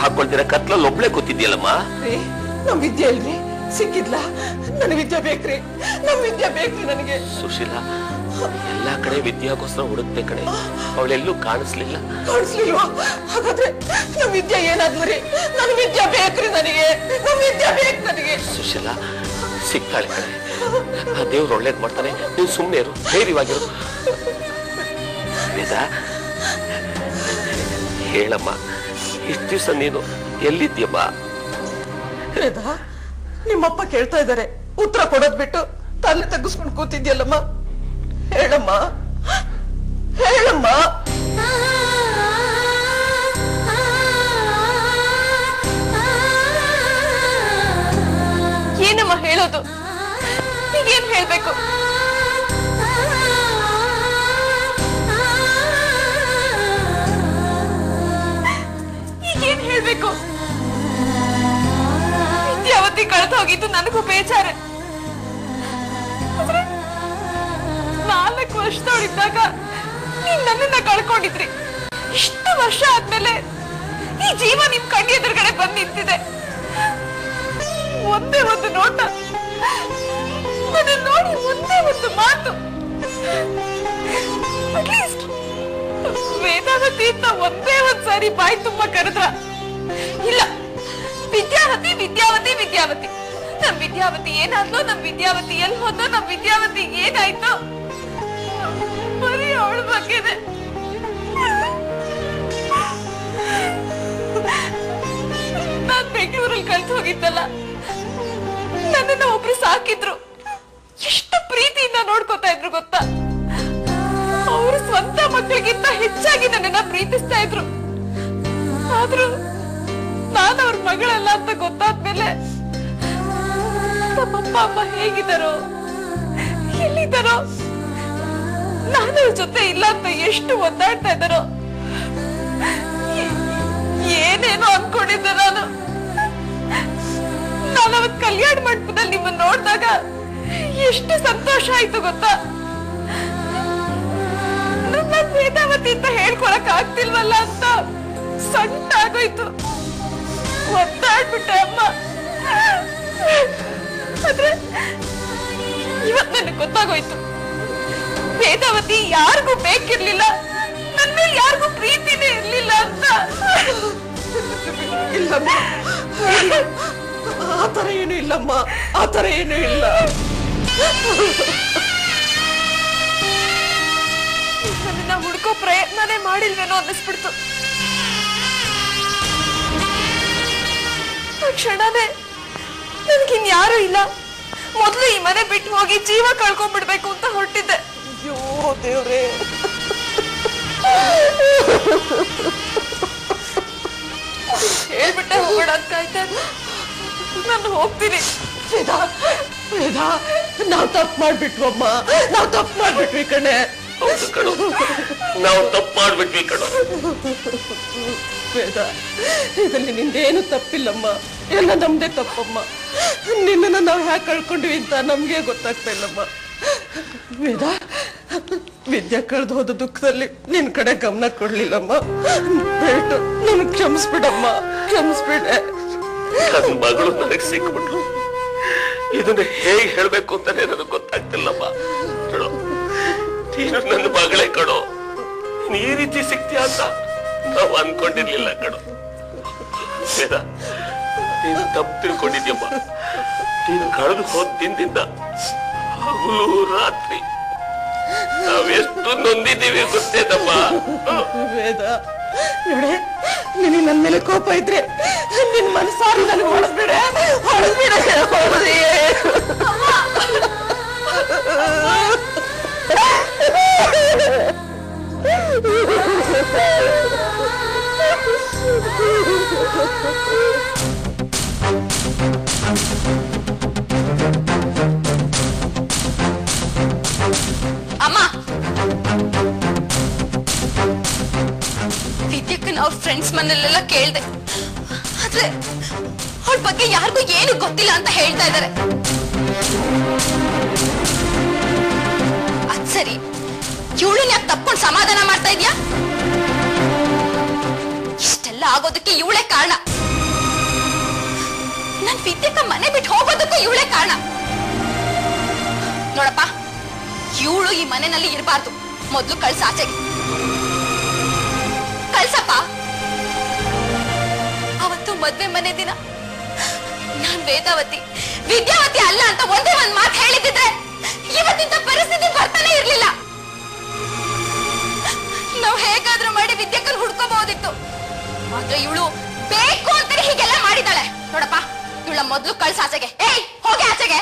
ಹಾಕೊಳ್ತೀರ ಕತ್ಲಲ್ಲಿ ಒಬ್ಳೆ ಕೂತಿದ್ಯಲ್ಲಮ್ಮ. ನಮ್ ವಿದ್ಯೆ ಇಲ್ರಿ, ಸಿಕ್ಕಿದ್ಲಾ? ನನ್ ವಿದ್ಯೆ ಬೇಕ್ರಿ, ನಮ್ ವಿದ್ಯೆ ಬೇಕ್ರಿ ನನಗೆ. ಸುಶೀಲಾ, ಎಲ್ಲಾ ಕಡೆ ವಿದ್ಯಾಗೋಸ್ಕರ ಹುಡುಕ್ತೆ ಕಡೆ, ಅವಳೆಲ್ಲೂ ಕಾಣಿಸ್ಲಿಲ್ಲ. ಕಾಣಿಸ್ಲಿಲ್ವಾ? ಹಾಗಾದ್ರೆ ನಮ್ ವಿದ್ಯೆ ಏನಾದ್ರಿ? ನನ್ ವಿದ್ಯೆ ಬೇಕ್ರಿ ನನಗೆ, ನಮ್ ವಿದ್ಯೆ ಬೇಕು ನನಗೆ. ಸುಶೀಲಾ, ಸಿಗ್ತಾಳೆ ಕಡೆ, ಆ ದೇವ್ರು ಒಳ್ಳೇದ್ ಮಾಡ್ತಾನೆ. ನೀನ್ ಸುಮ್ನೆ ಇರು, ಧೈರ್ಯವಾಗಿರು. ವೇದ, ಹೇಳಮ್ಮ, ಇಷ್ಟು ದಿವಸ ನೀನು ಎಲ್ಲಿದ್ಯಮ್ಮ? ವೇದ, ನಿಮ್ಮಪ್ಪ ಕೇಳ್ತಾ ಇದ್ದಾರೆ, ಉತ್ತರ ಕೊಡೋದ್ ಬಿಟ್ಟು ತಲೆ ತಗ್ಗಿಸ್ಕೊಂಡು ಕೂತಿದ್ಯಲ್ಲಮ್ಮ. ಹೇಳಮ್ಮ, ಹೇಳಮ್ಮ. ಏನಮ್ಮ ಹೇಳೋದು? ಈಗೇನ್ ಹೇಳ್ಬೇಕು? ಈಗೇನ್ ಹೇಳ್ಬೇಕು? ವಿದ್ಯಾವತಿ ಕಳೆದು ಹೋಗಿದ್ದು ನನಗೂ ಬೇಜಾರೆ. 4 ವರ್ಷದವಳಿದ್ದಾಗ ನೀವ್ ನನ್ನನ್ನ ಕಳ್ಕೊಂಡಿದ್ರಿ. ಇಷ್ಟು ವರ್ಷ ಆದ್ಮೇಲೆ ಈ ಜೀವ ನಿಮ್ ಕಣ್ಣಿ ಎದುರುಗಡೆ ಬಂದ್ ನಿಂತಿದೆ. ಒಂದೇ ಒಂದು ನೋಟ, ನನ್ನ ನೋಡಿ ಒಂದೇ ಒಂದು ಮಾತು, ಅಟ್ಲೀಸ್ಟ್ ವೇದಾವತಿ ಅಂತ ಒಂದೇ ಒಂದ್ ಸಾರಿ ಬಾಯಿ ತುಂಬಾ ಕರೆದ್ರ. ಇಲ್ಲ, ವಿದ್ಯಾವತಿ ವಿದ್ಯಾವತಿ ವಿದ್ಯಾವತಿ. ನಮ್ ವಿದ್ಯಾವತಿ ಏನಾದ್ಲು, ನಮ್ ವಿದ್ಯಾವತಿ ಎಲ್ಲಿ ಹೋದ್ಲು, ನಮ್ ವಿದ್ಯಾವತಿ ಏನಾಯ್ತು, ಬರೀ ಅವಳ ಬಗ್ಗೆನೆ. ನಾನ್ ಬೆಂಗಳೂರಲ್ಲಿ ಕಳ್ತು ಹೋಗಿದ್ದಲ್ಲ, ನನ್ನನ್ನ ಒಬ್ರು ಸಾಕಿದ್ರು. ಎಷ್ಟು ಪ್ರೀತಿಯಿಂದ ನೋಡ್ಕೋತಾ ಇದ್ರು ಗೊತ್ತಾ? ಅವರು ಸ್ವಂತ ಮಕ್ಕಳಿಗಿಂತ ಹೆಚ್ಚಾಗಿ ನನ್ನನ್ನ ಪ್ರೀತಿಸ್ತಾ ಇದ್ರು. ಆದ್ರೂ ನಾನು ಅವ್ರ ಮಗಳಲ್ಲ ಅಂತ ಗೊತ್ತಾದ್ಮೇಲೆ ನಮ್ಮಪ್ಪ ಅಮ್ಮ ಹೇಗಿದ್ದಾರೋ, ಎಲ್ಲಿದ್ದಾರೋ, ನಾನು ಅವ್ರ ಜೊತೆ ಇಲ್ಲ ಅಂತ ಎಷ್ಟು ಒದ್ದಾಡ್ತಾ ಇದ್ದಾರೋ. ಏನೇನೋ ಅನ್ಕೊಂಡಿದ್ದೆ ನಾನು. ಅವತ್ ಕಲ್ಯಾಣ ಮಂಟಪದಲ್ಲಿ ನಿಮ್ಮನ್ನ ನೋಡಿದಾಗ ಎಷ್ಟು ಸಂತೋಷ ಆಯ್ತು ಗೊತ್ತಾ? ನನ್ನ ವೇದಾವತಿ ಅಂತ ಹೇಳ್ಕೊಳಕ್ ಆಗ್ತಿಲ್ವಲ್ಲ ಅಂತ ಸಂಕಟ ಆಗೋಯ್ತು. ಒದ್ದಾಡ್ಬಿಟ್ಟೆ ಅಮ್ಮ. ಆದ್ರೆ ಇವತ್ ನನಗೆ ಗೊತ್ತಾಗೋಯ್ತು, ವೇದಾವತಿ ಯಾರಿಗೂ ಬೇಕಿರ್ಲಿಲ್ಲ, ನನ್ನ ಮೇಲೆ ಯಾರಿಗೂ ಪ್ರೀತಿನೇ ಇರ್ಲಿಲ್ಲ ಅಂತ. ಇಲ್ಲಮ್ಮ, ಆತರ ಏನು ಇಲ್ಲಮ್ಮ, ಆತರ ಏನು ಇಲ್ಲ. ನನ್ನನ್ನ ಹುಡ್ಕೋ ಪ್ರಯತ್ನನೇ ಮಾಡಿಲ್ವೇನೋ ಅನ್ನಿಸ್ಬಿಡ್ತು. ಕ್ಷಣನೇ ನನ್ಗಿನ್ಯಾರು ಇಲ್ಲ, ಮೊದ್ಲು ಈ ಮನೆ ಬಿಟ್ಟು ಹೋಗಿ ಜೀವ ಕಳ್ಕೊಂಡ್ಬಿಡ್ಬೇಕು ಅಂತ ಹೊರಟಿದ್ದೆ. ಅಯ್ಯೋ ದೇವ್ರೇ, ಹೇಳ್ಬಿಟ್ಟೆ ಹೋಗೋಣ ಅಂತ ಕಾಯ್ತಾ ನಾನು ಹೋಗ್ತೀನಿ. ವೇದಾ, ವೇದಾ, ನಾವ್ ತಪ್ಪು ಮಾಡ್ಬಿಟ್ವಮ್ಮ, ನಾವ್ ತಪ್ಪು ಮಾಡ್ಬಿಟ್ವಿ ಕಣೆ. ಹೌದು ಕಣೋ, ನಾವು ತಪ್ಪು ಮಾಡ್ಬಿಟ್ವಿ ಕಣೋ. ವೇದ, ಇದರಲ್ಲಿ ನಿಂದೇನು ತಪ್ಪಿಲ್ಲಮ್ಮ, ಎಲ್ಲ ನಮ್ದೇ ತಪ್ಪಮ್ಮ. ನಿನ್ನನ್ನು ನಾವು ಹ್ಯಾಕ್ ಕಳ್ಕೊಂಡ್ವಿ ಅಂತ ನಮ್ಗೆ ಗೊತ್ತಾಗ್ತಾ ಇಲ್ಲಮ್ಮ. ವೇದ, ವಿದ್ಯೆ ಕಳೆದು ಹೋದ ದುಃಖದಲ್ಲಿ ನಿನ್ ಕಡೆ ಗಮನ ಕೊಡ್ಲಿಲ್ಲಮ್ಮ. ದಯವಿಟ್ಟು ನನ್ ಕ್ಷಮಿಸ್ಬಿಡಮ್ಮ, ಕ್ಷಮಿಸ್ಬಿಡೆ. ನನ್ನ ಮಗಳು ನನಗೆ ಸಿಕ್ಬಿಟ್ರು, ಇದನ್ನ ಹೇಗೆ ಹೇಳ್ಬೇಕು ಅಂತಾನೆ ನನಗೆ ಗೊತ್ತಾಗ್ತಿಲ್ಲಮ್ಮ. ಕಣೋ, ನೀನು ನನ್ನ ಮಗಳೇ ಕಣೋ, ನೀನ್ ಈ ರೀತಿ ಸಿಗ್ತೀಯ ಅಂತ ನಾವು ಅನ್ಕೊಂಡಿರ್ಲಿಲ್ಲ ಕಣೋ. ವೇದ, ನೀನು ತಪ್ಪು ತಿಳ್ಕೊಂಡಿದ್ಯಮ್ಮ. ನೀನು ಕಳೆದು ಹೋದ ದಿನದಿಂದ ಹಗಲು ರಾತ್ರಿ ನಾವೆಷ್ಟು ನೊಂದಿದ್ದೀವಿ ಗೊತ್ತೇನಮ್ಮ. ವೇದ, ನೋಡೆ, ನಿನಗೆ ನನ್ನ ಮೇಲೆ ಕೋಪ ಇದ್ರೆ ನಿನ್ ಮನಸ್ಸಾರಿ ನನಗೆ ಹೊಡೆದ್ಬಿಡೆ, ಹೊಡೆದ್ಬಿಡೆ, ಹೊಡೆದಿ. ಅಮ್ಮ, ವಿದ್ಯಕ್ಕನ ಅವ್ರ ಫ್ರೆಂಡ್ಸ್ ಮನೆಯಲ್ಲೆಲ್ಲ ಕೇಳ್ದೆ, ಆದ್ರೆ ಅವಳ ಬಗ್ಗೆ ಯಾರಿಗೂ ಏನು ಗೊತ್ತಿಲ್ಲ ಅಂತ ಹೇಳ್ತಾ ಇದ್ದಾರೆ. ಅದ್ ಸರಿ, ಇವಳನ್ನ ಯಾಕೆ ತಪ್ಕೊಂಡು ಸಮಾಧಾನ ಮಾಡ್ತಾ ಇದ್ಯಾ? ಇಷ್ಟೆಲ್ಲ ಆಗೋದಕ್ಕೆ ಇವಳೇ ಕಾರಣ. ನನ್ ವಿದ್ಯಕ್ಕ ಮನೆ ಬಿಟ್ಟು ಹೋಗೋದಕ್ಕೂ ಇವಳೇ ಕಾರಣ. ನೋಡಪ್ಪ, ಇವಳು ಈ ಮನೆಯಲ್ಲಿ ಇರಬಾರ್ದು. ಮೊದ್ಲು ಕಳ್ಸ ಆಚೆಗೆ. ಕಳ್ಸಪ್ಪ. ಅವತ್ತು ಮದ್ವೆ ಮನೆ ದಿನ ನಾನ್ ವೇದಾವತಿ ವಿದ್ಯಾವತಿ ಅಲ್ಲ ಅಂತ ಒಂದೇ ಒಂದ್ ಮಾತು ಹೇಳಿದ್ರೆ ಇವತ್ತಿಂತ ಪರಿಸ್ಥಿತಿ ಬರ್ತಾನೆ ಇರ್ಲಿಲ್ಲ. ನಾವ್ ಹೇಗಾದ್ರೂ ಮಾಡಿ ವಿದ್ಯಕ್ಕನ್ನು ಹುಡ್ಕೋಬಹುದಿತ್ತು. ಆದ್ರೆ ಇವಳು ಬೇಕು ಅಂತಾನೆ ಹೀಗೆಲ್ಲ ಮಾಡಿದಾಳೆ. ನೋಡಪ್ಪ, ಇವಳ ಮೊದ್ಲು ಕಳ್ಸ ಆಚೆಗೆ. ಏಯ್, ಹೋಗಿ ಆಚೆಗೆ.